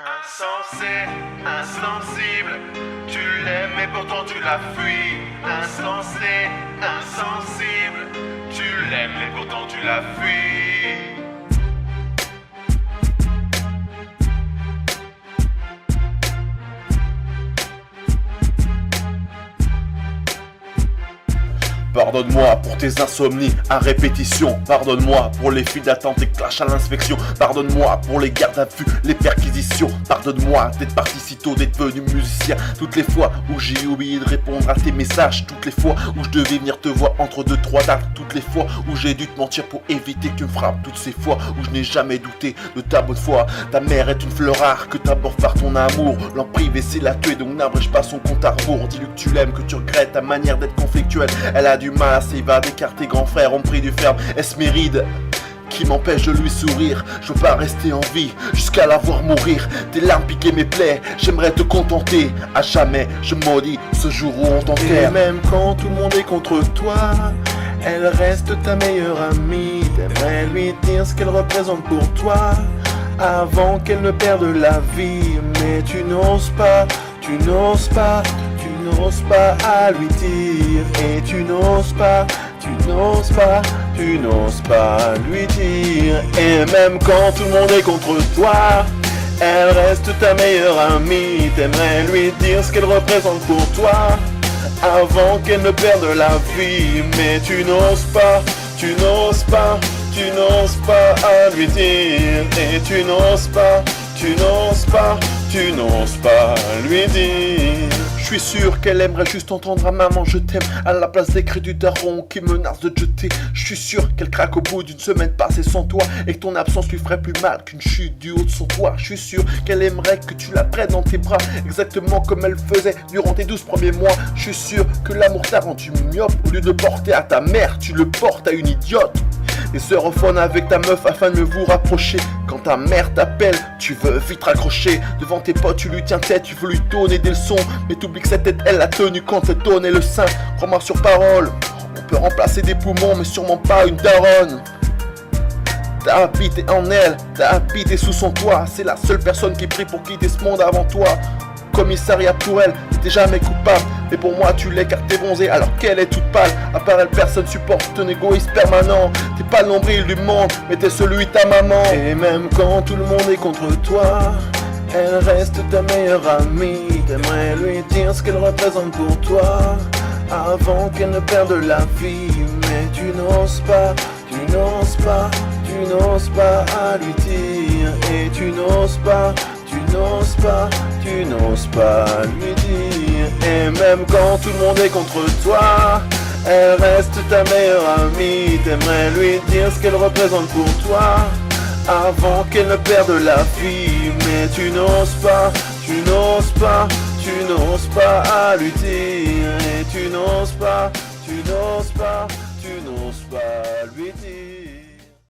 Insensé, insensible, tu l'aimes et pourtant tu la fuis. Insensé, insensible, tu l'aimes et pourtant tu la fuis. Pardonne-moi pour tes insomnies à répétition. Pardonne-moi pour les files d'attente et clash à l'inspection. Pardonne-moi pour les gardes à vue, les perquisitions. Pardonne-moi d'être parti si tôt, d'être venu musicien. Toutes les fois où j'ai oublié de répondre à tes messages. Toutes les fois où je devais venir te voir entre 2-3 dates. Toutes les fois où j'ai dû te mentir pour éviter que tu me frappes. Toutes ces fois où je n'ai jamais douté de ta bonne foi. Ta mère est une fleur rare que t'abordes par ton amour. L'en privé c'est la tuer, donc n'abrège pas son compte à rebours. Dis-lui que tu l'aimes, que tu regrettes ta manière d'être conflictuelle. Elle a du mal à s'évader car tes grands frères ont pris du ferme. Est-ce mes rides qui m'empêche de lui sourire? Je veux pas rester en vie jusqu'à la voir mourir. Tes larmes piquaient mes plaies, j'aimerais te contenter. À jamais je maudis ce jour où on t'enterre. Et même quand tout le monde est contre toi, elle reste ta meilleure amie. T'aimerais lui dire ce qu'elle représente pour toi avant qu'elle ne perde la vie. Mais tu n'oses pas, tu n'oses pas, tu n'oses pas à lui dire. Et tu n'oses pas, tu n'oses pas, tu n'oses pas lui dire. Et même quand tout le monde est contre toi, elle reste ta meilleure amie. T'aimerais lui dire ce qu'elle représente pour toi avant qu'elle ne perde la vie. Mais tu n'oses pas, tu n'oses pas, tu n'oses pas à lui dire. Et tu n'oses pas, tu n'oses pas, tu n'oses pas lui dire. Je suis sûr qu'elle aimerait juste entendre à maman je t'aime à la place des cris du daron qui menace de te jeter. Je suis sûr qu'elle craque au bout d'une semaine passée sans toi et que ton absence lui ferait plus mal qu'une chute du haut de son toit. Je suis sûr qu'elle aimerait que tu la prennes dans tes bras exactement comme elle faisait durant tes 12 premiers mois. Je suis sûr que l'amour t'a rendu myope. Au lieu de porter à ta mère, tu le portes à une idiote. Et se rephone avec ta meuf afin de vous rapprocher. Quand ta mère t'appelle, tu veux vite raccrocher. Devant tes potes, tu lui tiens tête, tu veux lui donner des leçons. Mais t'oublies que cette tête, elle l'a tenue quand elle donnait le sein. Crois-moi sur parole, on peut remplacer des poumons, mais sûrement pas une daronne. T'as habité en elle, t'as habité sous son toit. C'est la seule personne qui prie pour quitter ce monde avant toi. Commissariat pour elle, t'es jamais coupable. Mais pour moi tu l'es car t'es bronzé alors qu'elle est toute pâle. À part elle personne supporte ton égoïsme permanent. T'es pas le nombril du monde mais t'es celui de ta maman. Et même quand tout le monde est contre toi, elle reste ta meilleure amie. T'aimerais lui dire ce qu'elle représente pour toi avant qu'elle ne perde la vie. Mais tu n'oses pas, tu n'oses pas, tu n'oses pas à lui dire. Et tu n'oses pas, tu n'oses pas, tu n'oses pas lui dire. Et même quand tout le monde est contre toi, elle reste ta meilleure amie. T'aimerais lui dire ce qu'elle représente pour toi avant qu'elle ne perde la vie. Mais tu n'oses pas, tu n'oses pas, tu n'oses pas à lui dire. Et tu n'oses pas, tu n'oses pas, tu n'oses pas lui dire.